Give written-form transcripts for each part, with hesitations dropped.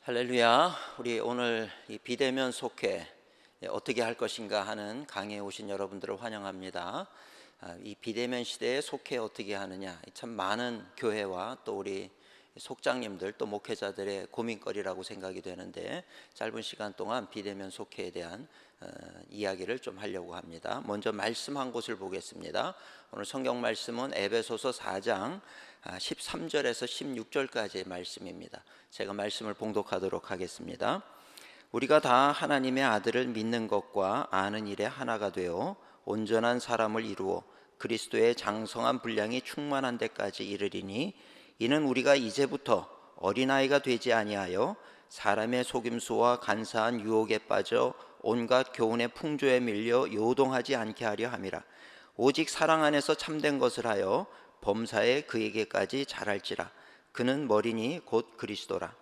할렐루야. 우리 오늘 이 비대면 속회 어떻게 할 것인가 하는 강의에 오신 여러분들을 환영합니다. 이 비대면 시대에 속회 어떻게 하느냐, 참 많은 교회와 또 우리 속장님들 또 목회자들의 고민거리라고 생각이 되는데, 짧은 시간 동안 비대면 속회에 대한 이야기를 좀 하려고 합니다. 먼저 말씀 한 곳을 보겠습니다. 오늘 성경 말씀은 에베소서 4장 13절에서 16절까지의 말씀입니다. 제가 말씀을 봉독하도록 하겠습니다. 우리가 다 하나님의 아들을 믿는 것과 아는 일에 하나가 되어 온전한 사람을 이루어 그리스도의 장성한 분량이 충만한 데까지 이르리니, 이는 우리가 이제부터 어린아이가 되지 아니하여 사람의 속임수와 간사한 유혹에 빠져 온갖 교훈의 풍조에 밀려 요동하지 않게 하려 함이라. 오직 사랑 안에서 참된 것을 하여 범사에 그에게까지 자랄지라. 그는 머리니 곧 그리스도라.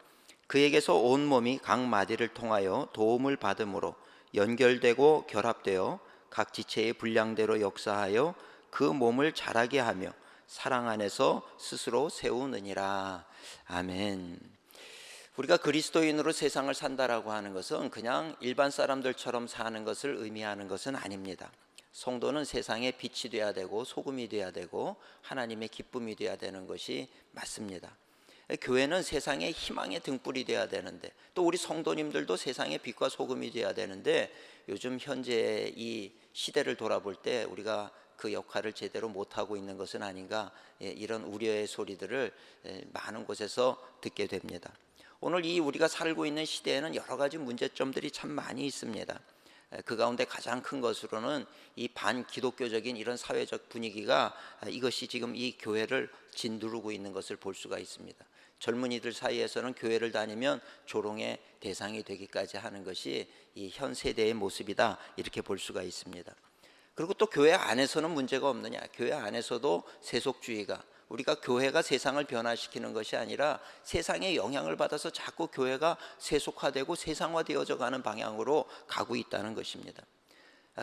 그에게서 온 몸이 각 마디를 통하여 도움을 받음으로 연결되고 결합되어 각 지체의 분량대로 역사하여 그 몸을 자라게 하며 사랑 안에서 스스로 세우느니라. 아멘. 우리가 그리스도인으로 세상을 산다라고 하는 것은 그냥 일반 사람들처럼 사는 것을 의미하는 것은 아닙니다. 성도는 세상의 빛이 되어야 되고 소금이 되어야 되고 하나님의 기쁨이 되어야 되는 것이 맞습니다. 교회는 세상의 희망의 등불이 되어야 되는데, 또 우리 성도님들도 세상의 빛과 소금이 되어야 되는데, 요즘 현재 이 시대를 돌아볼 때 우리가 그 역할을 제대로 못하고 있는 것은 아닌가, 이런 우려의 소리들을 많은 곳에서 듣게 됩니다. 오늘 이 우리가 살고 있는 시대에는 여러 가지 문제점들이 참 많이 있습니다. 그 가운데 가장 큰 것으로는 이 반기독교적인 이런 사회적 분위기가, 이것이 지금 이 교회를 짓누르고 있는 것을 볼 수가 있습니다. 젊은이들 사이에서는 교회를 다니면 조롱의 대상이 되기까지 하는 것이 이 현 세대의 모습이다, 이렇게 볼 수가 있습니다. 그리고 또 교회 안에서는 문제가 없느냐? 교회 안에서도 세속주의가, 우리가 교회가 세상을 변화시키는 것이 아니라 세상의 영향을 받아서 자꾸 교회가 세속화되고 세상화되어져 가는 방향으로 가고 있다는 것입니다.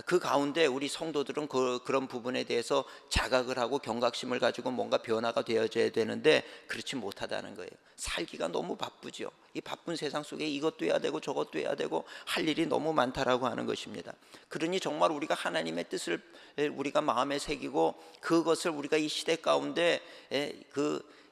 그 가운데 우리 성도들은 그런 부분에 대해서 자각을 하고 경각심을 가지고 뭔가 변화가 되어져야 되는데 그렇지 못하다는 거예요. 살기가 너무 바쁘죠. 이 바쁜 세상 속에 이것도 해야 되고 저것도 해야 되고 할 일이 너무 많다라고 하는 것입니다. 그러니 정말 우리가 하나님의 뜻을 우리가 마음에 새기고 그것을 우리가 이 시대 가운데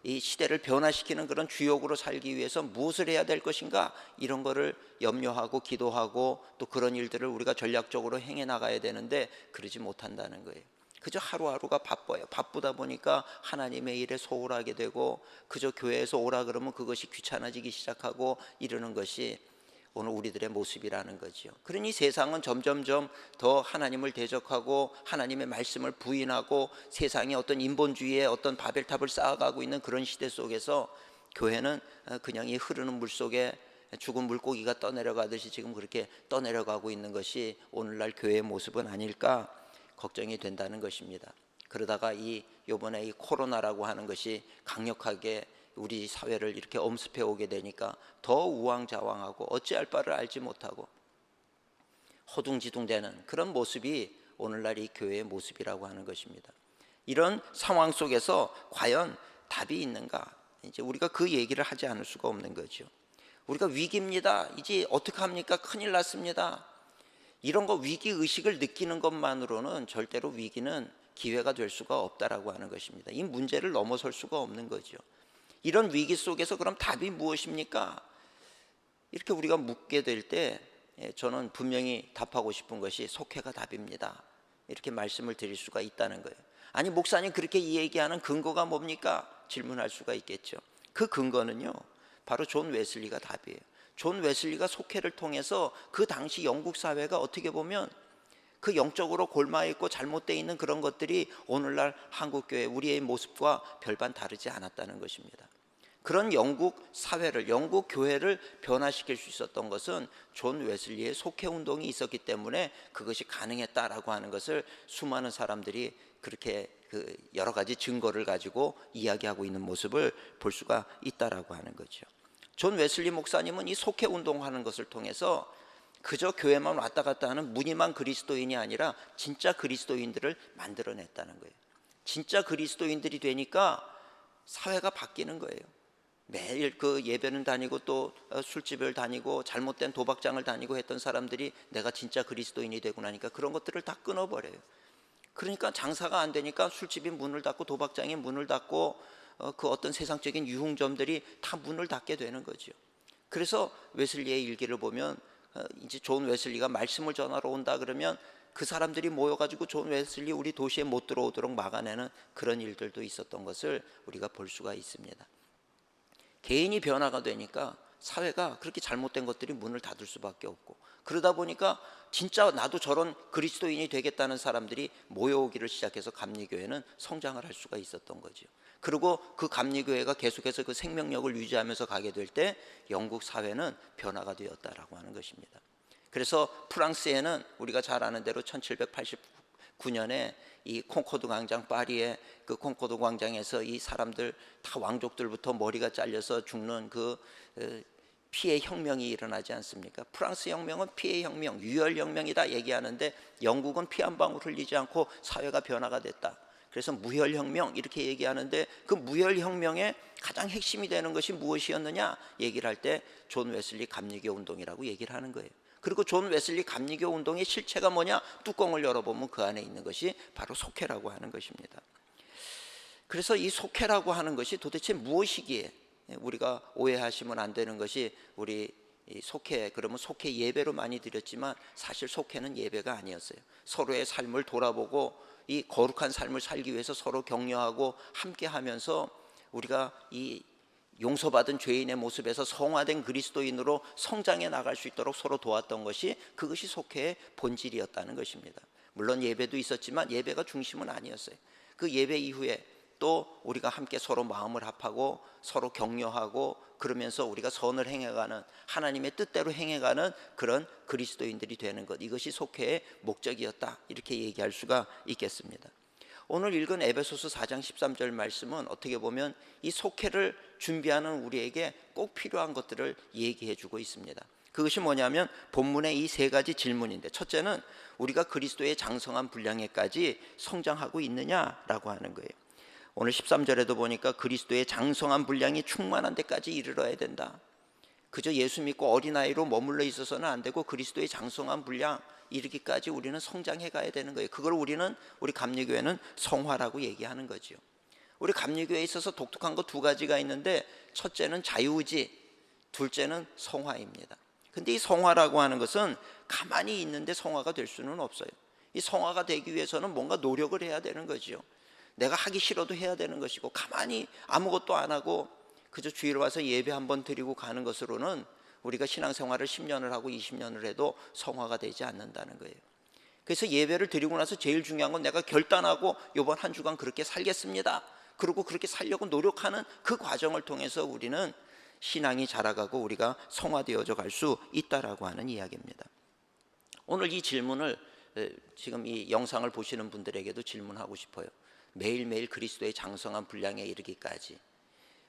이 시대를 변화시키는 그런 주역으로 살기 위해서 무엇을 해야 될 것인가, 이런 거를 염려하고 기도하고 또 그런 일들을 우리가 전략적으로 행해 나가야 되는데 그러지 못한다는 거예요. 그저 하루하루가 바빠요. 바쁘다 보니까 하나님의 일에 소홀하게 되고, 그저 교회에서 오라 그러면 그것이 귀찮아지기 시작하고 이러는 것이 오늘 우리들의 모습이라는 거죠. 그러니 세상은 점점점 더 하나님을 대적하고 하나님의 말씀을 부인하고 세상의 어떤 인본주의의 어떤 바벨탑을 쌓아가고 있는 그런 시대 속에서 교회는 그냥 이 흐르는 물 속에 죽은 물고기가 떠내려가듯이 지금 그렇게 떠내려가고 있는 것이 오늘날 교회의 모습은 아닐까 걱정이 된다는 것입니다. 그러다가 이번에 이 코로나라고 하는 것이 강력하게 우리 사회를 이렇게 엄습해 오게 되니까 더 우왕좌왕하고 어찌할 바를 알지 못하고 허둥지둥대는 그런 모습이 오늘날 이 교회의 모습이라고 하는 것입니다. 이런 상황 속에서 과연 답이 있는가? 이제 우리가 그 얘기를 하지 않을 수가 없는 거죠. 우리가 위기입니다. 이제 어떻게 합니까? 큰일 났습니다. 이런 거 위기 의식을 느끼는 것만으로는 절대로 위기는 기회가 될 수가 없다라고 하는 것입니다. 이 문제를 넘어설 수가 없는 거죠. 이런 위기 속에서 그럼 답이 무엇입니까? 이렇게 우리가 묻게 될 때 저는 분명히 답하고 싶은 것이 속회가 답입니다, 이렇게 말씀을 드릴 수가 있다는 거예요. 아니 목사님 그렇게 얘기하는 근거가 뭡니까? 질문할 수가 있겠죠. 그 근거는요, 바로 존 웨슬리가 답이에요. 존 웨슬리가 속회를 통해서 그 당시 영국 사회가 어떻게 보면 그 영적으로 골마 있고 잘못되어 있는 그런 것들이 오늘날 한국교회 우리의 모습과 별반 다르지 않았다는 것입니다. 그런 영국 사회를, 영국 교회를 변화시킬 수 있었던 것은 존 웨슬리의 속회 운동이 있었기 때문에 그것이 가능했다라고 하는 것을 수많은 사람들이 그렇게 여러 가지 증거를 가지고 이야기하고 있는 모습을 볼 수가 있다라고 하는 거죠. 존 웨슬리 목사님은 이 속회 운동하는 것을 통해서 그저 교회만 왔다 갔다 하는 무늬만 그리스도인이 아니라 진짜 그리스도인들을 만들어냈다는 거예요. 진짜 그리스도인들이 되니까 사회가 바뀌는 거예요. 매일 그 예배는 다니고 또 술집을 다니고 잘못된 도박장을 다니고 했던 사람들이 내가 진짜 그리스도인이 되고 나니까 그런 것들을 다 끊어버려요. 그러니까 장사가 안 되니까 술집이 문을 닫고 도박장이 문을 닫고 그 어떤 세상적인 유흥점들이 다 문을 닫게 되는 거죠. 그래서 웨슬리의 일기를 보면 이제 존 웨슬리가 말씀을 전하러 온다 그러면 그 사람들이 모여가지고 존 웨슬리 우리 도시에 못 들어오도록 막아내는 그런 일들도 있었던 것을 우리가 볼 수가 있습니다. 개인이 변화가 되니까 사회가 그렇게 잘못된 것들이 문을 닫을 수밖에 없고, 그러다 보니까 진짜 나도 저런 그리스도인이 되겠다는 사람들이 모여오기를 시작해서 감리교회는 성장을 할 수가 있었던 거죠. 그리고 그 감리교회가 계속해서 그 생명력을 유지하면서 가게 될 때 영국 사회는 변화가 되었다라고 하는 것입니다. 그래서 프랑스에는 우리가 잘 아는 대로 1789년에 이 콩코드 광장, 파리의 그 콩코드 광장에서 이 사람들 다 왕족들부터 머리가 잘려서 죽는 그 피해 혁명이 일어나지 않습니까? 프랑스 혁명은 피해 혁명, 유혈 혁명이다 얘기하는데 영국은 피 한 방울 흘리지 않고 사회가 변화가 됐다. 그래서 무혈 혁명 이렇게 얘기하는데 그 무혈 혁명의 가장 핵심이 되는 것이 무엇이었느냐 얘기를 할 때 존 웨슬리 감리교 운동이라고 얘기를 하는 거예요. 그리고 존 웨슬리 감리교 운동의 실체가 뭐냐? 뚜껑을 열어보면 그 안에 있는 것이 바로 속회라고 하는 것입니다. 그래서 이 속회라고 하는 것이 도대체 무엇이기에, 우리가 오해하시면 안 되는 것이 우리 속회, 그러면 속회 예배로 많이 드렸지만 사실 속회는 예배가 아니었어요. 서로의 삶을 돌아보고 이 거룩한 삶을 살기 위해서 서로 격려하고 함께 하면서 우리가 이 용서받은 죄인의 모습에서 성화된 그리스도인으로 성장해 나갈 수 있도록 서로 도왔던 것이, 그것이 속회의 본질이었다는 것입니다. 물론 예배도 있었지만 예배가 중심은 아니었어요. 그 예배 이후에 또 우리가 함께 서로 마음을 합하고 서로 격려하고 그러면서 우리가 선을 행해가는, 하나님의 뜻대로 행해가는 그런 그리스도인들이 되는 것, 이것이 속회의 목적이었다, 이렇게 얘기할 수가 있겠습니다. 오늘 읽은 에베소서 4장 13절 말씀은 어떻게 보면 이 속회를 준비하는 우리에게 꼭 필요한 것들을 얘기해 주고 있습니다. 그것이 뭐냐면 본문의 이 세 가지 질문인데, 첫째는 우리가 그리스도의 장성한 분량에까지 성장하고 있느냐라고 하는 거예요. 오늘 13절에도 보니까 그리스도의 장성한 분량이 충만한 데까지 이르러야 된다. 그저 예수 믿고 어린아이로 머물러 있어서는 안 되고 그리스도의 장성한 분량 이르기까지 우리는 성장해 가야 되는 거예요. 그걸 우리 감리교회는 성화라고 얘기하는 거죠. 우리 감리교회에 있어서 독특한 거 두 가지가 있는데, 첫째는 자유의지, 둘째는 성화입니다. 근데 이 성화라고 하는 것은 가만히 있는데 성화가 될 수는 없어요. 이 성화가 되기 위해서는 뭔가 노력을 해야 되는 거죠. 내가 하기 싫어도 해야 되는 것이고, 가만히 아무것도 안 하고 그저 주일 와서 예배 한번 드리고 가는 것으로는 우리가 신앙생활을 10년을 하고 20년을 해도 성화가 되지 않는다는 거예요. 그래서 예배를 드리고 나서 제일 중요한 건 내가 결단하고 이번 한 주간 그렇게 살겠습니다, 그리고 그렇게 살려고 노력하는 그 과정을 통해서 우리는 신앙이 자라가고 우리가 성화되어져 갈 수 있다라고 하는 이야기입니다. 오늘 이 질문을 지금 이 영상을 보시는 분들에게도 질문하고 싶어요. 매일매일 그리스도의 장성한 분량에 이르기까지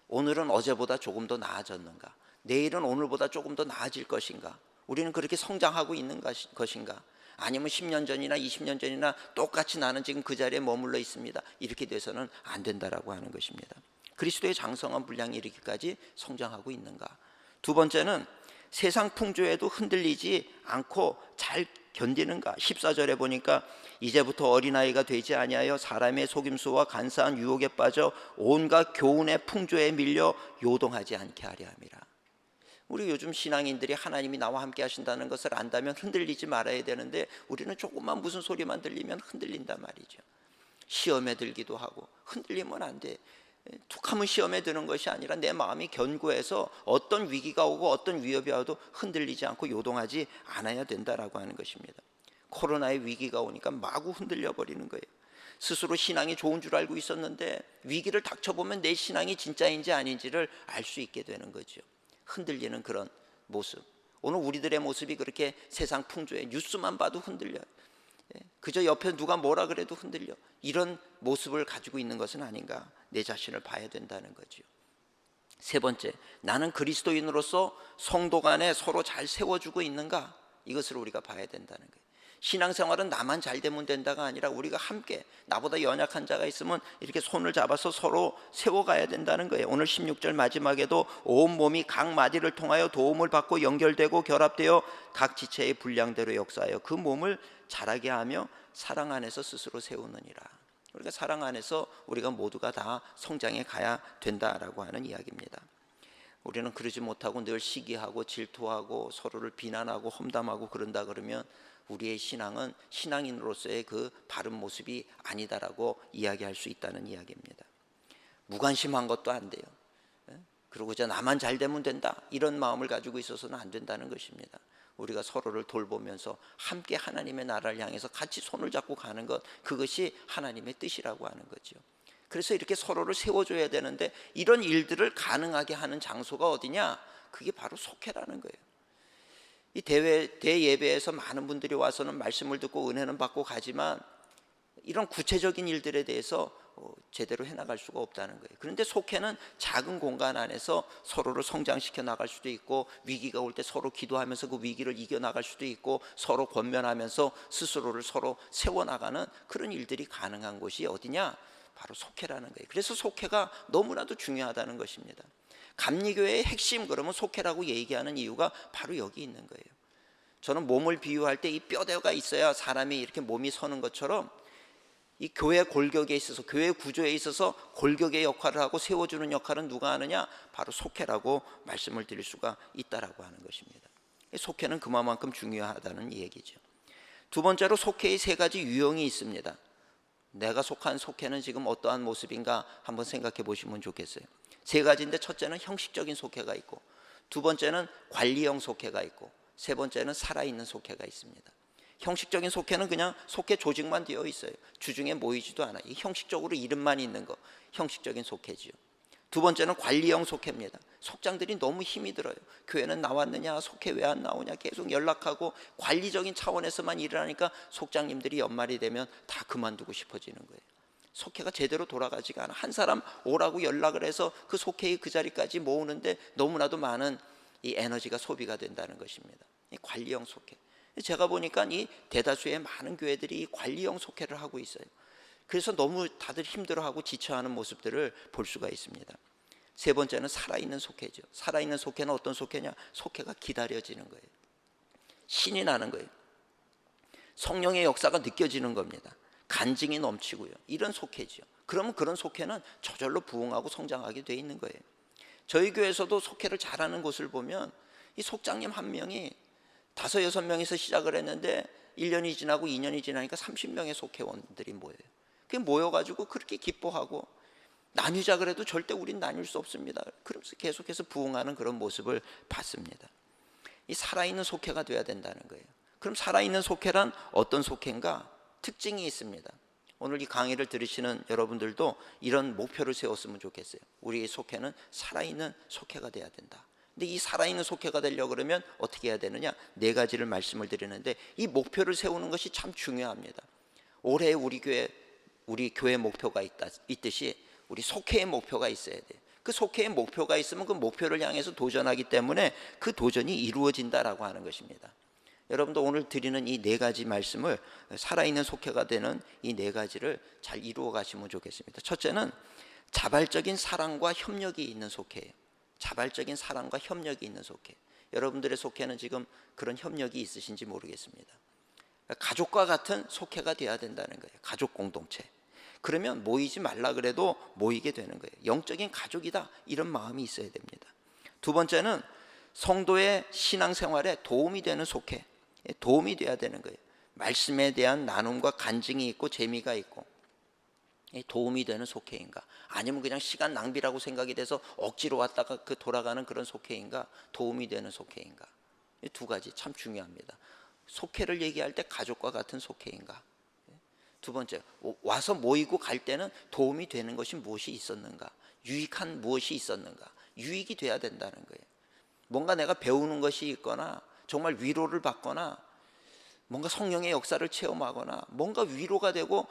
오늘은 어제보다 조금 더 나아졌는가? 내일은 오늘보다 조금 더 나아질 것인가? 우리는 그렇게 성장하고 있는 것인가? 아니면 10년 전이나 20년 전이나 똑같이 나는 지금 그 자리에 머물러 있습니다, 이렇게 돼서는 안 된다라고 하는 것입니다. 그리스도의 장성한 분량에 이르기까지 성장하고 있는가? 두 번째는 세상 풍조에도 흔들리지 않고 잘 견디는가? 14절에 보니까 이제부터 어린아이가 되지 아니하여 사람의 속임수와 간사한 유혹에 빠져 온갖 교훈의 풍조에 밀려 요동하지 않게 하려 함이라. 우리 요즘 신앙인들이 하나님이 나와 함께 하신다는 것을 안다면 흔들리지 말아야 되는데, 우리는 조금만 무슨 소리만 들리면 흔들린단 말이죠. 시험에 들기도 하고 흔들리면 안 돼. 툭하면 시험에 드는 것이 아니라 내 마음이 견고해서 어떤 위기가 오고 어떤 위협이 와도 흔들리지 않고 요동하지 않아야 된다라고 하는 것입니다. 코로나의 위기가 오니까 마구 흔들려 버리는 거예요. 스스로 신앙이 좋은 줄 알고 있었는데 위기를 닥쳐보면 내 신앙이 진짜인지 아닌지를 알 수 있게 되는 거죠. 흔들리는 그런 모습. 오늘 우리들의 모습이 그렇게 세상 풍조에 뉴스만 봐도 흔들려요. 그저 옆에 누가 뭐라 그래도 흔들려. 이런 모습을 가지고 있는 것은 아닌가, 내 자신을 봐야 된다는 거죠. 세 번째, 나는 그리스도인으로서 성도 간에 서로 잘 세워주고 있는가, 이것을 우리가 봐야 된다는 거예요. 신앙생활은 나만 잘 되면 된다가 아니라 우리가 함께, 나보다 연약한 자가 있으면 이렇게 손을 잡아서 서로 세워가야 된다는 거예요. 오늘 16절 마지막에도 온 몸이 각 마디를 통하여 도움을 받고 연결되고 결합되어 각 지체의 분량대로 역사하여 그 몸을 자라게 하며 사랑 안에서 스스로 세우느니라. 우리가 사랑 안에서 우리가 모두가 다 성장해 가야 된다라고 하는 이야기입니다. 우리는 그러지 못하고 늘 시기하고 질투하고 서로를 비난하고 험담하고 그런다 그러면 우리의 신앙은 신앙인으로서의 그 바른 모습이 아니다라고 이야기할 수 있다는 이야기입니다. 무관심한 것도 안 돼요. 그리고 나만 잘 되면 된다, 이런 마음을 가지고 있어서는 안 된다는 것입니다. 우리가 서로를 돌보면서 함께 하나님의 나라를 향해서 같이 손을 잡고 가는 것, 그것이 하나님의 뜻이라고 하는 거죠. 그래서 이렇게 서로를 세워줘야 되는데, 이런 일들을 가능하게 하는 장소가 어디냐? 그게 바로 속회라는 거예요. 이 대예배에서 많은 분들이 와서는 말씀을 듣고 은혜는 받고 가지만 이런 구체적인 일들에 대해서 제대로 해나갈 수가 없다는 거예요. 그런데 속회는 작은 공간 안에서 서로를 성장시켜 나갈 수도 있고, 위기가 올 때 서로 기도하면서 그 위기를 이겨나갈 수도 있고, 서로 권면하면서 스스로를 서로 세워나가는 그런 일들이 가능한 곳이 어디냐? 바로 속회라는 거예요. 그래서 속회가 너무나도 중요하다는 것입니다. 감리교회의 핵심, 그러면 속회라고 얘기하는 이유가 바로 여기 있는 거예요. 저는 몸을 비유할 때 이 뼈대가 있어야 사람이 이렇게 몸이 서는 것처럼, 이 교회 골격에 있어서, 교회 구조에 있어서 골격의 역할을 하고 세워주는 역할은 누가 하느냐? 바로 속회라고 말씀을 드릴 수가 있다라고 하는 것입니다. 속회는 그만큼 중요하다는 얘기죠. 두 번째로 속회의 세 가지 유형이 있습니다. 내가 속한 속회는 지금 어떠한 모습인가 한번 생각해 보시면 좋겠어요. 세 가지인데, 첫째는 형식적인 속회가 있고, 두 번째는 관리형 속회가 있고, 세 번째는 살아있는 속회가 있습니다. 형식적인 속회는 그냥 속회 조직만 되어 있어요. 주중에 모이지도 않아요. 이 형식적으로 이름만 있는 거, 형식적인 속회지요. 두 번째는 관리형 속회입니다. 속장들이 너무 힘이 들어요. 교회는 나왔느냐, 속회 왜 안 나오냐 계속 연락하고 관리적인 차원에서만 일을 하니까 속장님들이 연말이 되면 다 그만두고 싶어지는 거예요. 속회가 제대로 돌아가지가 않아. 한 사람 오라고 연락을 해서 그 속회의 그 자리까지 모으는데 너무나도 많은 이 에너지가 소비가 된다는 것입니다. 이 관리형 속회. 제가 보니까 이 대다수의 많은 교회들이 이 관리형 속회를 하고 있어요. 그래서 너무 다들 힘들어하고 지쳐하는 모습들을 볼 수가 있습니다. 세 번째는 살아있는 속회죠. 살아있는 속회는 어떤 속회냐? 속회가 기다려지는 거예요. 신이 나는 거예요. 성령의 역사가 느껴지는 겁니다. 간증이 넘치고요. 이런 속회죠. 그러면 그런 속회는 저절로 부흥하고 성장하게 돼 있는 거예요. 저희 교회에서도 속회를 잘하는 곳을 보면 이 속장님 한 명이 5, 6명에서 시작을 했는데 1년이 지나고 2년이 지나니까 30명의 속회원들이 모여요. 그게 모여가지고 그렇게 기뻐하고, 나뉘자 그래도 절대 우린 나눌 수 없습니다. 그러면서 계속해서 부흥하는 그런 모습을 봤습니다. 이 살아있는 속회가 돼야 된다는 거예요. 그럼 살아있는 속회란 어떤 속회인가? 특징이 있습니다. 오늘 이 강의를 들으시는 여러분들도 이런 목표를 세웠으면 좋겠어요. 우리의 속회는 살아있는 속회가 돼야 된다. 근데 이 살아있는 속회가 되려고 그러면 어떻게 해야 되느냐? 네 가지를 말씀을 드리는데, 이 목표를 세우는 것이 참 중요합니다. 올해 우리 교회 목표가 있듯이 우리 속회의 목표가 있어야 돼요. 그 속회의 목표가 있으면 그 목표를 향해서 도전하기 때문에 그 도전이 이루어진다라고 하는 것입니다. 여러분도 오늘 드리는 이 네 가지 말씀을, 살아있는 속회가 되는 이 네 가지를 잘 이루어 가시면 좋겠습니다. 첫째는 자발적인 사랑과 협력이 있는 속회예요. 자발적인 사랑과 협력이 있는 속회. 여러분들의 속회는 지금 그런 협력이 있으신지 모르겠습니다. 가족과 같은 속회가 되어야 된다는 거예요. 가족 공동체. 그러면 모이지 말라 그래도 모이게 되는 거예요. 영적인 가족이다, 이런 마음이 있어야 됩니다. 두 번째는 성도의 신앙생활에 도움이 되는 속회. 도움이 돼야 되는 거예요. 말씀에 대한 나눔과 간증이 있고 재미가 있고, 도움이 되는 속회인가, 아니면 그냥 시간 낭비라고 생각이 돼서 억지로 왔다가 돌아가는 그런 속회인가, 도움이 되는 속회인가. 이 두 가지 참 중요합니다. 속회를 얘기할 때 가족과 같은 속회인가. 두 번째, 와서 모이고 갈 때는 도움이 되는 것이 무엇이 있었는가, 유익한 무엇이 있었는가. 유익이 돼야 된다는 거예요. 뭔가 내가 배우는 것이 있거나, 정말 위로를 받거나, 뭔가 성령의 역사를 체험하거나, 뭔가 위로가 되고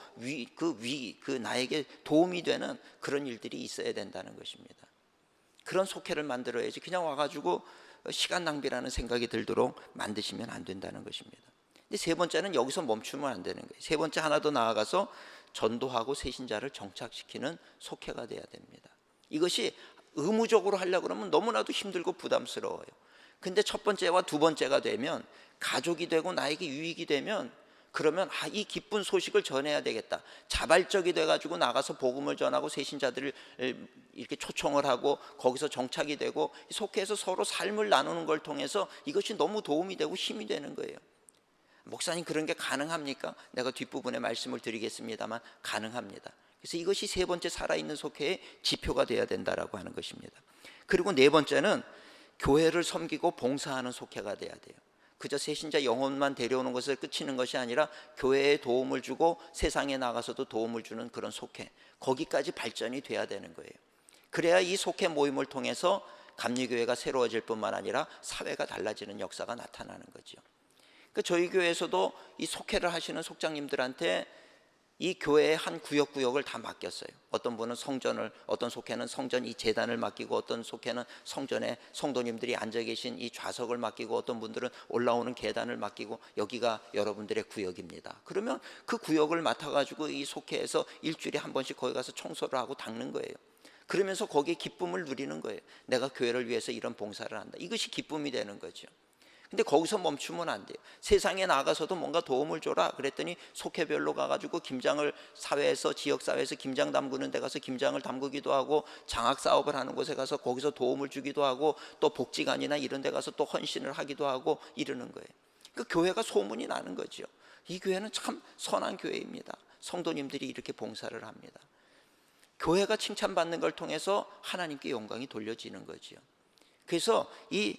나에게 도움이 되는 그런 일들이 있어야 된다는 것입니다. 그런 속회를 만들어야지 그냥 와가지고 시간 낭비라는 생각이 들도록 만드시면 안 된다는 것입니다. 근데 세 번째는 여기서 멈추면 안 되는 거예요. 세 번째 하나 더 나아가서 전도하고 새신자를 정착시키는 속회가 돼야 됩니다. 이것이 의무적으로 하려고 그러면 너무나도 힘들고 부담스러워요. 근데 첫 번째와 두 번째가 되면, 가족이 되고 나에게 유익이 되면, 그러면 이 기쁜 소식을 전해야 되겠다. 자발적이 돼가지고 나가서 복음을 전하고 새신자들을 이렇게 초청을 하고 거기서 정착이 되고 속해서 서로 삶을 나누는 걸 통해서 이것이 너무 도움이 되고 힘이 되는 거예요. 목사님, 그런 게 가능합니까? 내가 뒷부분에 말씀을 드리겠습니다만 가능합니다. 그래서 이것이 세 번째 살아있는 속회의 지표가 되어야 된다라고 하는 것입니다. 그리고 네 번째는 교회를 섬기고 봉사하는 속회가 돼야 돼요. 그저 새신자 영혼만 데려오는 것을 그치는 것이 아니라 교회에 도움을 주고 세상에 나가서도 도움을 주는 그런 속회, 거기까지 발전이 돼야 되는 거예요. 그래야 이 속회 모임을 통해서 감리교회가 새로워질 뿐만 아니라 사회가 달라지는 역사가 나타나는 거죠. 저희 교회에서도 이 속회를 하시는 속장님들한테 이 교회의 한 구역을 다 맡겼어요. 어떤 분은 성전을, 어떤 속회는 성전 이 제단을 맡기고, 어떤 속회는 성전에 성도님들이 앉아 계신 이 좌석을 맡기고, 어떤 분들은 올라오는 계단을 맡기고, 여기가 여러분들의 구역입니다. 그러면 그 구역을 맡아가지고 이 속회에서 일주일에 한 번씩 거기 가서 청소를 하고 닦는 거예요. 그러면서 거기에 기쁨을 누리는 거예요. 내가 교회를 위해서 이런 봉사를 한다. 이것이 기쁨이 되는 거죠. 근데 거기서 멈추면 안 돼요. 세상에 나가서도 뭔가 도움을 줘라 그랬더니 속회별로 가가지고 김장을, 사회에서, 지역사회에서 김장 담그는 데 가서 김장을 담그기도 하고, 장학사업을 하는 곳에 가서 거기서 도움을 주기도 하고, 또 복지관이나 이런 데 가서 또 헌신을 하기도 하고 이러는 거예요. 그 교회가 소문이 나는 거죠. 이 교회는 참 선한 교회입니다. 성도님들이 이렇게 봉사를 합니다. 교회가 칭찬받는 걸 통해서 하나님께 영광이 돌려지는 거죠. 그래서 이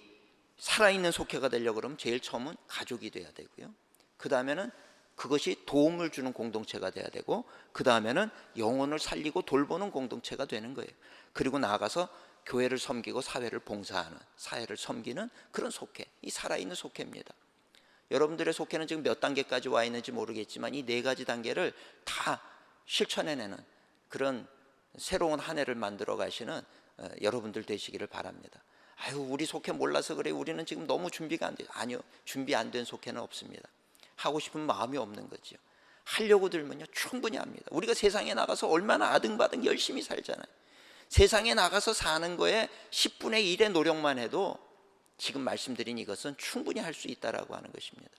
살아있는 속회가 되려고 그러면 제일 처음은 가족이 돼야 되고요. 그 다음에는 그것이 도움을 주는 공동체가 돼야 되고, 그 다음에는 영혼을 살리고 돌보는 공동체가 되는 거예요. 그리고 나아가서 교회를 섬기고 사회를 봉사하는, 사회를 섬기는 그런 속회, 이 살아있는 속회입니다. 여러분들의 속회는 지금 몇 단계까지 와 있는지 모르겠지만 이 네 가지 단계를 다 실천해내는 그런 새로운 한 해를 만들어 가시는 여러분들 되시기를 바랍니다. 아유, 우리 속회 몰라서 그래, 우리는 지금 너무 준비가 안 돼요. 아니요, 준비 안 된 속회는 없습니다. 하고 싶은 마음이 없는 거죠. 하려고 들면요 충분히 합니다. 우리가 세상에 나가서 얼마나 아등바등 열심히 살잖아요. 세상에 나가서 사는 거에 10분의 1의 노력만 해도 지금 말씀드린 이것은 충분히 할 수 있다라고 하는 것입니다.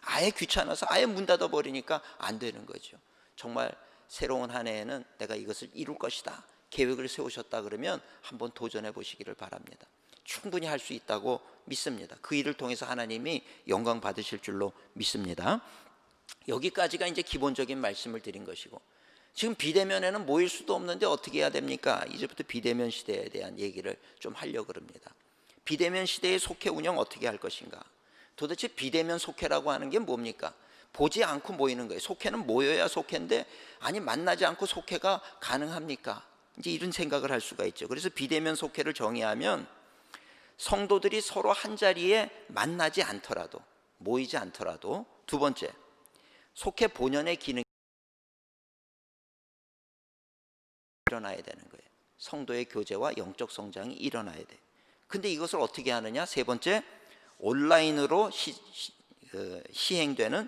아예 귀찮아서 아예 문 닫아 버리니까 안 되는 거죠. 정말 새로운 한 해에는 내가 이것을 이룰 것이다 계획을 세우셨다 그러면 한번 도전해 보시기를 바랍니다. 충분히 할 수 있다고 믿습니다. 그 일을 통해서 하나님이 영광 받으실 줄로 믿습니다. 여기까지가 이제 기본적인 말씀을 드린 것이고, 지금 비대면에는 모일 수도 없는데 어떻게 해야 됩니까? 이제부터 비대면 시대에 대한 얘기를 좀 하려고 합니다. 비대면 시대의 속회 운영 어떻게 할 것인가? 도대체 비대면 속회라고 하는 게 뭡니까? 보지 않고 모이는 거예요. 속회는 모여야 속회인데, 아니 만나지 않고 속회가 가능합니까? 이제 이런 생각을 할 수가 있죠. 그래서 비대면 속회를 정의하면 성도들이 서로 한 자리에 만나지 않더라도, 모이지 않더라도, 두 번째, 속회 본연의 기능이 일어나야 되는 거예요. 성도의 교제와 영적 성장이 일어나야 돼요. 근데 이것을 어떻게 하느냐? 세 번째, 온라인으로 시행되는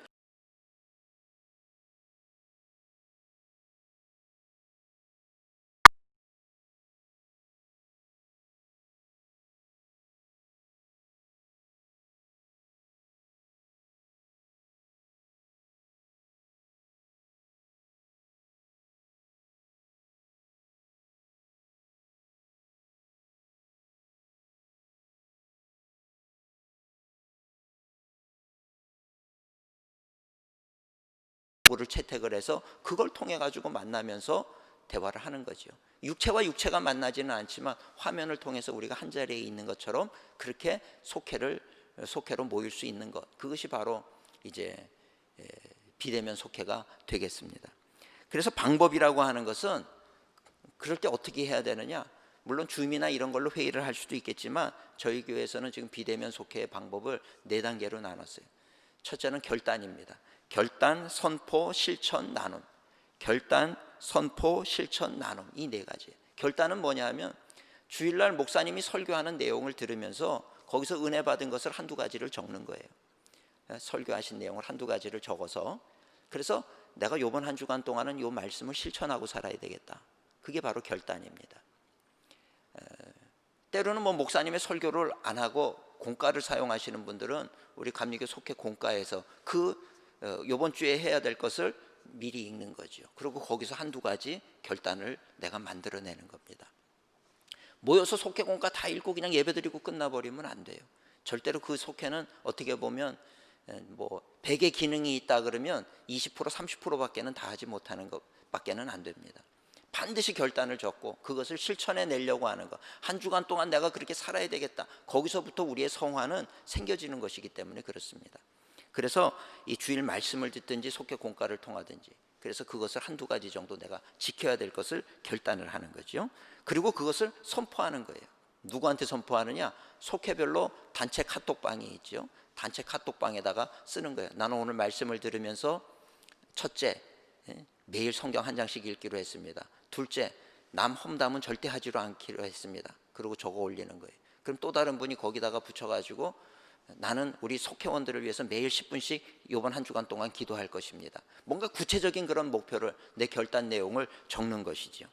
를 채택을 해서 그걸 통해 가지고 만나면서 대화를 하는 거죠. 육체와 육체가 만나지는 않지만 화면을 통해서 우리가 한 자리에 있는 것처럼 그렇게 속회로 모일 수 있는 것, 그것이 바로 이제 비대면 속회가 되겠습니다. 그래서 방법이라고 하는 것은 그럴 때 어떻게 해야 되느냐? 물론 줌이나 이런 걸로 회의를 할 수도 있겠지만 저희 교회에서는 지금 비대면 속회의 방법을 4단계로 나눴어요. 첫째는 결단입니다. 결단, 선포, 실천, 나눔. 결단, 선포, 실천, 나눔. 이 4가지. 결단은 뭐냐 하면 주일날 목사님이 설교하는 내용을 들으면서 거기서 은혜 받은 것을 한두 가지를 적는 거예요. 설교하신 내용을 한두 가지를 적어서, 그래서 내가 요번 한 주간 동안은 요 말씀을 실천하고 살아야 되겠다. 그게 바로 결단입니다. 때로는 뭐 목사님의 설교를 안 하고 공과를 사용하시는 분들은 우리 감리교 속회 공과에서 요번 주에 해야 될 것을 미리 읽는 거죠. 그리고 거기서 한두 가지 결단을 내가 만들어내는 겁니다. 모여서 속회 공과 다 읽고 그냥 예배드리고 끝나버리면 안 돼요. 절대로 그 속회는 어떻게 보면 뭐 100의 기능이 있다 그러면 20% 30%밖에는 다 하지 못하는 것밖에는 안 됩니다. 반드시 결단을 적고 그것을 실천해 내려고 하는 것. 한 주간 동안 내가 그렇게 살아야 되겠다. 거기서부터 우리의 성화는 생겨지는 것이기 때문에 그렇습니다. 그래서 이 주일 말씀을 듣든지 속회 공과를 통하든지, 그래서 그것을 한두 가지 정도 내가 지켜야 될 것을 결단을 하는 거죠. 그리고 그것을 선포하는 거예요. 누구한테 선포하느냐? 속회별로 단체 카톡방이 있죠. 단체 카톡방에다가 쓰는 거예요. 나는 오늘 말씀을 들으면서 첫째, 매일 성경 한 장씩 읽기로 했습니다. 둘째, 남 험담은 절대 하지로 않기로 했습니다. 그리고 적어 올리는 거예요. 그럼 또 다른 분이 거기다가 붙여가지고 나는 우리 속회원들을 위해서 매일 10분씩 이번 한 주간 동안 기도할 것입니다. 뭔가 구체적인 그런 목표를, 내 결단 내용을 적는 것이죠.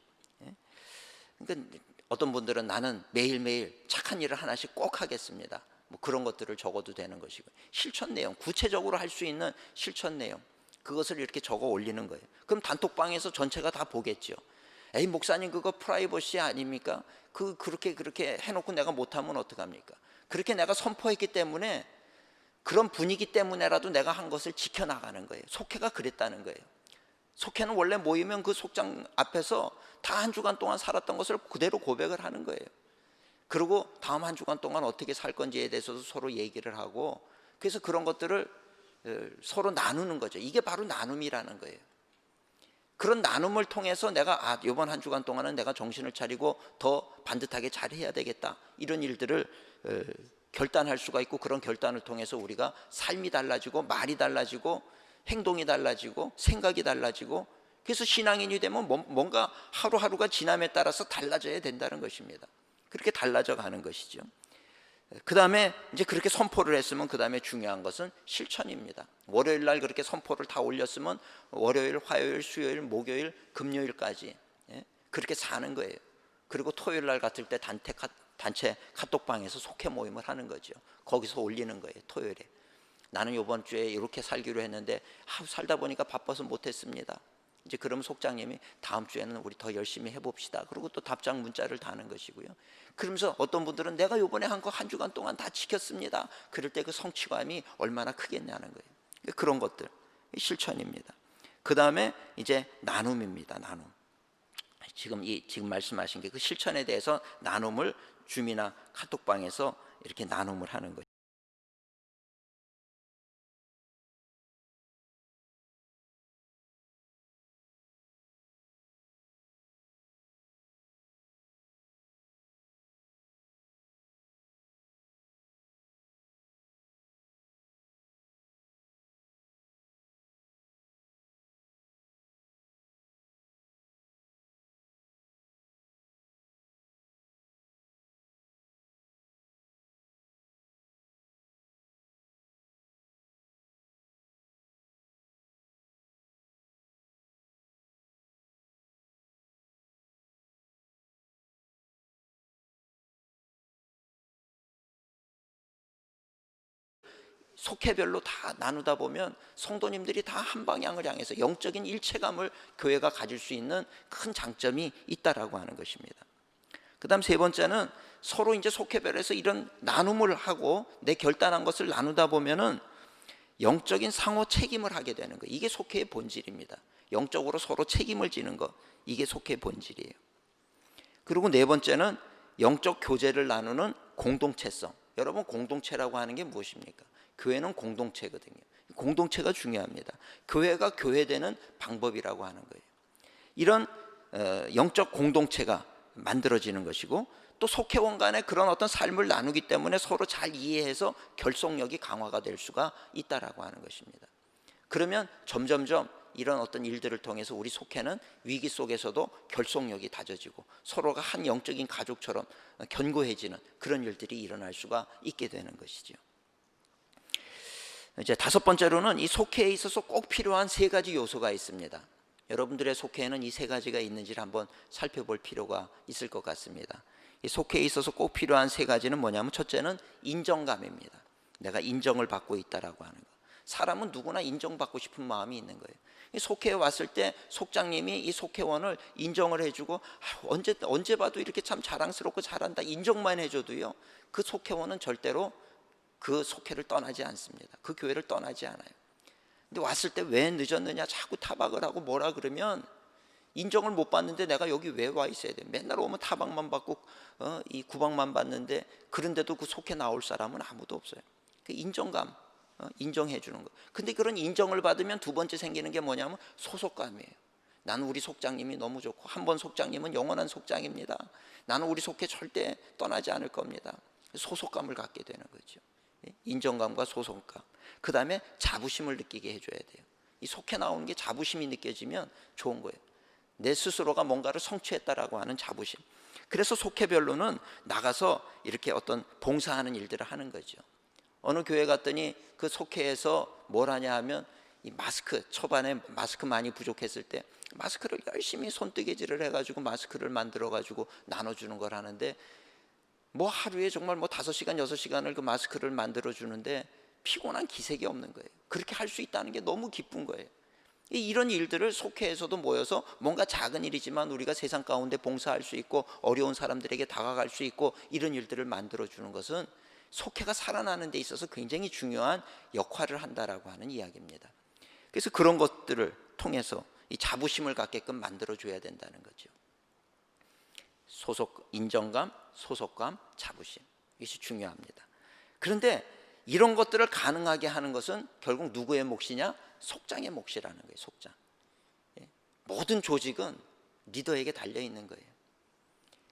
그러니까 어떤 분들은 나는 매일매일 착한 일을 하나씩 꼭 하겠습니다. 뭐 그런 것들을 적어도 되는 것이고, 실천 내용, 구체적으로 할 수 있는 실천 내용, 그것을 이렇게 적어 올리는 거예요. 그럼 단톡방에서 전체가 다 보겠죠. 에이, 목사님 그거 프라이버시 아닙니까? 그렇게 해놓고 내가 못하면 어떡합니까? 그렇게 내가 선포했기 때문에, 그런 분위기 때문에라도 내가 한 것을 지켜나가는 거예요. 속회가 그랬다는 거예요. 속회는 원래 모이면 그 속장 앞에서 다 한 주간 동안 살았던 것을 그대로 고백을 하는 거예요. 그리고 다음 한 주간 동안 어떻게 살 건지에 대해서도 서로 얘기를 하고, 그래서 그런 것들을 서로 나누는 거죠. 이게 바로 나눔이라는 거예요. 그런 나눔을 통해서 내가 이번 한 주간 동안은 내가 정신을 차리고 더 반듯하게 잘해야 되겠다, 이런 일들을 결단할 수가 있고, 그런 결단을 통해서 우리가 삶이 달라지고 말이 달라지고 행동이 달라지고 생각이 달라지고, 그래서 신앙인이 되면 뭔가 하루하루가 지남에 따라서 달라져야 된다는 것입니다. 그렇게 달라져 가는 것이죠. 그 다음에 이제 그렇게 선포를 했으면 그 다음에 중요한 것은 실천입니다. 월요일 날 그렇게 선포를 다 올렸으면 월요일, 화요일, 수요일, 목요일, 금요일까지 그렇게 사는 거예요. 그리고 토요일 날 같을 때 단체 카톡방에서 속회 모임을 하는 거죠. 거기서 올리는 거예요. 토요일에 나는 이번 주에 이렇게 살기로 했는데 살다 보니까 바빠서 못했습니다. 이제 그러면 속장님이 다음 주에는 우리 더 열심히 해봅시다. 그리고 또 답장 문자를 다는 것이고요. 그러면서 어떤 분들은 내가 이번에 한 거 한 주간 동안 다 지켰습니다. 그럴 때 그 성취감이 얼마나 크겠냐는 거예요. 그런 것들 실천입니다. 그 다음에 이제 나눔입니다. 나눔. 지금 말씀하신 게 그 실천에 대해서 나눔을 줌이나 카톡방에서 이렇게 나눔을 하는 거예요. 속회별로 다 나누다 보면 성도님들이 다 한 방향을 향해서 영적인 일체감을 교회가 가질 수 있는 큰 장점이 있다라고 하는 것입니다. 그 다음 세 번째는 서로 이제 속회별에서 이런 나눔을 하고 내 결단한 것을 나누다 보면은 영적인 상호 책임을 하게 되는 거예요. 이게 속회의 본질입니다. 영적으로 서로 책임을 지는 것, 이게 속회의 본질이에요. 그리고 네 번째는 영적 교제를 나누는 공동체성. 여러분, 공동체라고 하는 게 무엇입니까? 교회는 공동체거든요. 공동체가 중요합니다. 교회가 교회되는 방법이라고 하는 거예요. 이런 영적 공동체가 만들어지는 것이고, 또 속회원 간의 그런 어떤 삶을 나누기 때문에 서로 잘 이해해서 결속력이 강화가 될 수가 있다라고 하는 것입니다. 그러면 점점점 이런 어떤 일들을 통해서 우리 속회는 위기 속에서도 결속력이 다져지고 서로가 한 영적인 가족처럼 견고해지는 그런 일들이 일어날 수가 있게 되는 것이죠. 이제 다섯 번째로는 이 속회에 있어서 꼭 필요한 세 가지 요소가 있습니다. 여러분들의 속회에는 이 세 가지가 있는지를 한번 살펴볼 필요가 있을 것 같습니다. 이 속회에 있어서 꼭 필요한 세 가지는 뭐냐면, 첫째는 인정감입니다. 내가 인정을 받고 있다라고 하는 거. 사람은 누구나 인정받고 싶은 마음이 있는 거예요. 이 속회에 왔을 때 속장님이 이 속회원을 인정을 해주고, 언제 봐도 이렇게 참 자랑스럽고 잘한다, 인정만 해줘도요, 그 속회원은 절대로 그 속회를 떠나지 않습니다. 그 교회를 떠나지 않아요. 근데 왔을 때 왜 늦었느냐 자꾸 타박을 하고 뭐라 그러면, 인정을 못 받는데 내가 여기 왜 와 있어야 돼? 맨날 오면 타박만 받고 이 구박만 받는데, 그런데도 그 속회 나올 사람은 아무도 없어요. 그 인정감, 인정해 주는 거. 근데 그런 인정을 받으면 두 번째 생기는 게 뭐냐면 소속감이에요. 나는 우리 속장님이 너무 좋고, 한 번 속장님은 영원한 속장입니다. 나는 우리 속회 절대 떠나지 않을 겁니다. 소속감을 갖게 되는 거죠. 인정감과 소속감. 그 다음에 자부심을 느끼게 해줘야 돼요. 이 속해 나오는 게 자부심이 느껴지면 좋은 거예요. 내 스스로가 뭔가를 성취했다라고 하는 자부심. 그래서 속회별로는 나가서 이렇게 어떤 봉사하는 일들을 하는 거죠. 어느 교회 갔더니 그 속회에서 뭘 하냐 하면, 이 마스크, 초반에 마스크 많이 부족했을 때 마스크를 열심히 손뜨개질을 해가지고 마스크를 만들어가지고 나눠주는 걸 하는데, 뭐 하루에 정말 뭐 5시간 6시간을 그 마스크를 만들어 주는데 피곤한 기색이 없는 거예요. 그렇게 할 수 있다는 게 너무 기쁜 거예요. 이런 일들을 속회에서도 모여서 뭔가 작은 일이지만 우리가 세상 가운데 봉사할 수 있고, 어려운 사람들에게 다가갈 수 있고, 이런 일들을 만들어 주는 것은 속회가 살아나는 데 있어서 굉장히 중요한 역할을 한다라고 하는 이야기입니다. 그래서 그런 것들을 통해서 이 자부심을 갖게끔 만들어 줘야 된다는 거죠. 인정감, 소속감, 자부심, 이것이 중요합니다. 그런데 이런 것들을 가능하게 하는 것은 결국 누구의 몫이냐? 속장의 몫이라는 거예요. 속장. 모든 조직은 리더에게 달려 있는 거예요.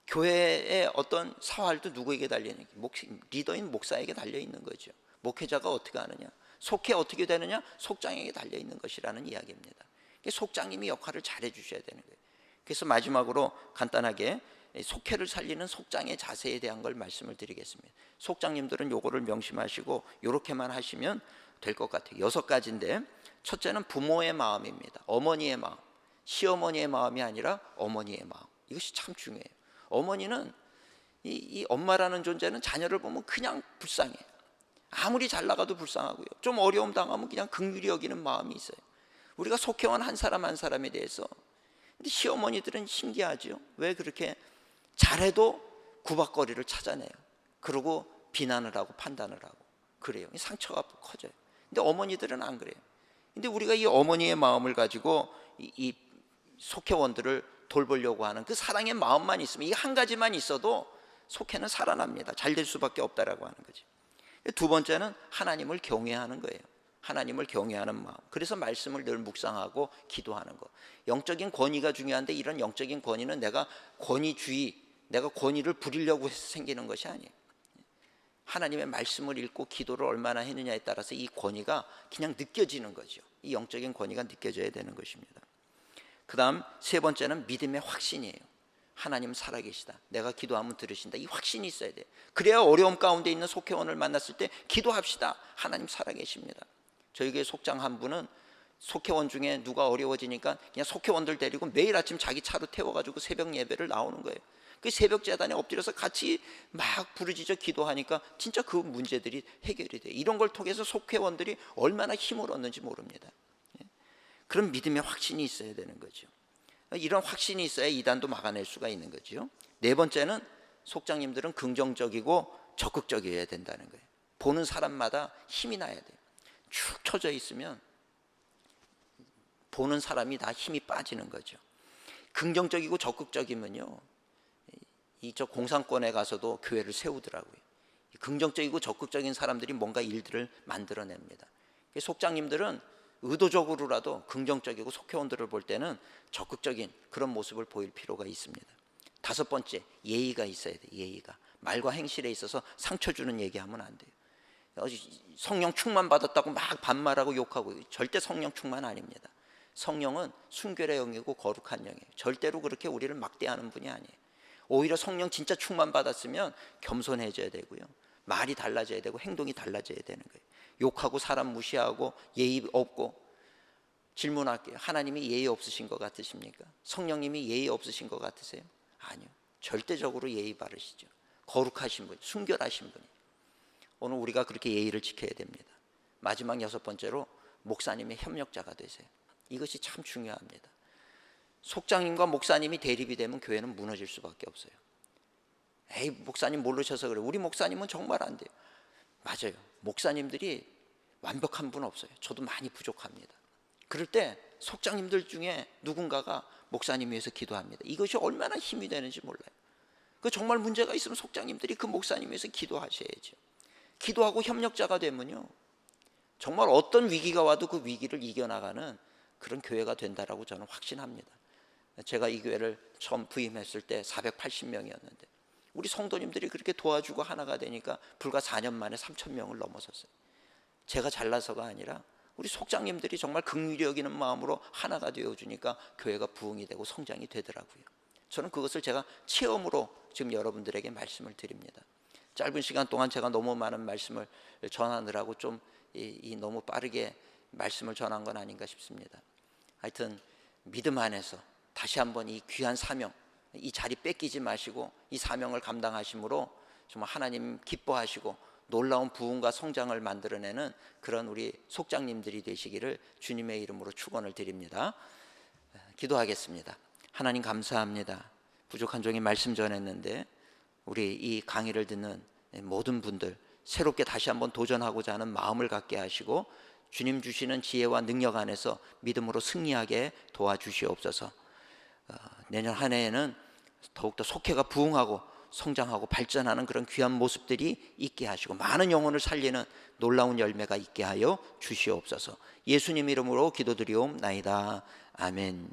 교회의 어떤 사활도 누구에게 달려 있는 거예요? 리더인 목사에게 달려 있는 거죠. 목회자가 어떻게 하느냐? 속회 어떻게 되느냐? 속장에게 달려 있는 것이라는 이야기입니다. 속장님이 역할을 잘해 주셔야 되는 거예요. 그래서 마지막으로 간단하게 속회를 살리는 속장의 자세에 대한 걸 말씀을 드리겠습니다. 속장님들은 요거를 명심하시고 요렇게만 하시면 될 것 같아요. 6가지인데, 첫째는 부모의 마음입니다. 어머니의 마음. 시어머니의 마음이 아니라 어머니의 마음. 이것이 참 중요해요. 어머니는 이 엄마라는 존재는 자녀를 보면 그냥 불쌍해요. 아무리 잘 나가도 불쌍하고요. 좀 어려움 당하면 그냥 긍휼히 여기는 마음이 있어요. 우리가 속회원 한 사람 한 사람에 대해서. 근데 시어머니들은 신기하죠. 왜 그렇게 잘해도 구박거리를 찾아내요. 그리고 비난을 하고 판단을 하고 그래요. 상처가 커져요. 근데 어머니들은 안 그래요. 근데 우리가 이 어머니의 마음을 가지고 이 속회원들을 돌보려고 하는 그 사랑의 마음만 있으면, 이 한 가지만 있어도 속회는 살아납니다. 잘 될 수밖에 없다라고 하는 거죠. 두 번째는 하나님을 경외하는 거예요. 하나님을 경외하는 마음. 그래서 말씀을 늘 묵상하고 기도하는 것. 영적인 권위가 중요한데, 이런 영적인 권위는 내가 권위를 부리려고 해서 생기는 것이 아니에요. 하나님의 말씀을 읽고 기도를 얼마나 했느냐에 따라서 이 권위가 그냥 느껴지는 거죠. 이 영적인 권위가 느껴져야 되는 것입니다. 그 다음 세 번째는 믿음의 확신이에요. 하나님 살아계시다. 내가 기도하면 들으신다. 이 확신이 있어야 돼요. 그래야 어려움 가운데 있는 속회원을 만났을 때 기도합시다. 하나님 살아계십니다. 저희 교회 속장 한 분은 속회원 중에 누가 어려워지니까 그냥 속회원들 데리고 매일 아침 자기 차로 태워가지고 새벽 예배를 나오는 거예요. 그 새벽 제단에 엎드려서 같이 막 부르짖어 기도하니까 진짜 그 문제들이 해결이 돼요. 이런 걸 통해서 속회원들이 얼마나 힘을 얻는지 모릅니다. 그런 믿음의 확신이 있어야 되는 거죠. 이런 확신이 있어야 이단도 막아낼 수가 있는 거죠. 네 번째는 속장님들은 긍정적이고 적극적이어야 된다는 거예요. 보는 사람마다 힘이 나야 돼요. 축 처져 있으면 보는 사람이 다 힘이 빠지는 거죠. 긍정적이고 적극적이면요, 저 공산권에 가서도 교회를 세우더라고요. 긍정적이고 적극적인 사람들이 뭔가 일들을 만들어냅니다. 속장님들은 의도적으로라도 긍정적이고 속회원들을 볼 때는 적극적인 그런 모습을 보일 필요가 있습니다. 다섯 번째, 예의가 있어야 돼요. 예의가. 말과 행실에 있어서 상처 주는 얘기하면 안 돼요. 성령 충만 받았다고 막 반말하고 욕하고, 절대 성령 충만 아닙니다. 성령은 순결의 영이고 거룩한 영이에요. 절대로 그렇게 우리를 막대하는 분이 아니에요. 오히려 성령 진짜 충만 받았으면 겸손해져야 되고요, 말이 달라져야 되고 행동이 달라져야 되는 거예요. 욕하고 사람 무시하고 예의 없고, 질문할게요. 하나님이 예의 없으신 것 같으십니까? 성령님이 예의 없으신 것 같으세요? 아니요. 절대적으로 예의 바르시죠. 거룩하신 분, 순결하신 분이. 오늘 우리가 그렇게 예의를 지켜야 됩니다. 마지막 6번째로 목사님의 협력자가 되세요. 이것이 참 중요합니다. 속장님과 목사님이 대립이 되면 교회는 무너질 수밖에 없어요. 에이, 목사님 모르셔서 그래. 우리 목사님은 정말 안 돼요. 맞아요. 목사님들이 완벽한 분 없어요. 저도 많이 부족합니다. 그럴 때 속장님들 중에 누군가가 목사님 위해서 기도합니다. 이것이 얼마나 힘이 되는지 몰라요. 그 정말 문제가 있으면 속장님들이 그 목사님 위해서 기도하셔야죠. 기도하고 협력자가 되면요, 정말 어떤 위기가 와도 그 위기를 이겨나가는 그런 교회가 된다라고 저는 확신합니다. 제가 이 교회를 처음 부임했을 때 480명이었는데 우리 성도님들이 그렇게 도와주고 하나가 되니까 불과 4년 만에 3,000명을 넘어섰어요. 제가 잘나서가 아니라 우리 속장님들이 정말 긍휼히 여기는 마음으로 하나가 되어주니까 교회가 부흥이 되고 성장이 되더라고요. 저는 그것을 제가 체험으로 지금 여러분들에게 말씀을 드립니다. 짧은 시간 동안 제가 너무 많은 말씀을 전하느라고 좀 너무 빠르게 말씀을 전한 건 아닌가 싶습니다. 하여튼 믿음 안에서 다시 한번 이 귀한 사명, 이 자리 뺏기지 마시고 이 사명을 감당하심으로 정말 하나님 기뻐하시고 놀라운 부흥과 성장을 만들어내는 그런 우리 속장님들이 되시기를 주님의 이름으로 축원을 드립니다. 기도하겠습니다. 하나님 감사합니다. 부족한 종이 말씀 전했는데 우리 이 강의를 듣는 모든 분들 새롭게 다시 한번 도전하고자 하는 마음을 갖게 하시고 주님 주시는 지혜와 능력 안에서 믿음으로 승리하게 도와주시옵소서. 내년 한 해에는 더욱더 속회가 부흥하고 성장하고 발전하는 그런 귀한 모습들이 있게 하시고 많은 영혼을 살리는 놀라운 열매가 있게 하여 주시옵소서. 예수님 이름으로 기도드리옵나이다. 아멘.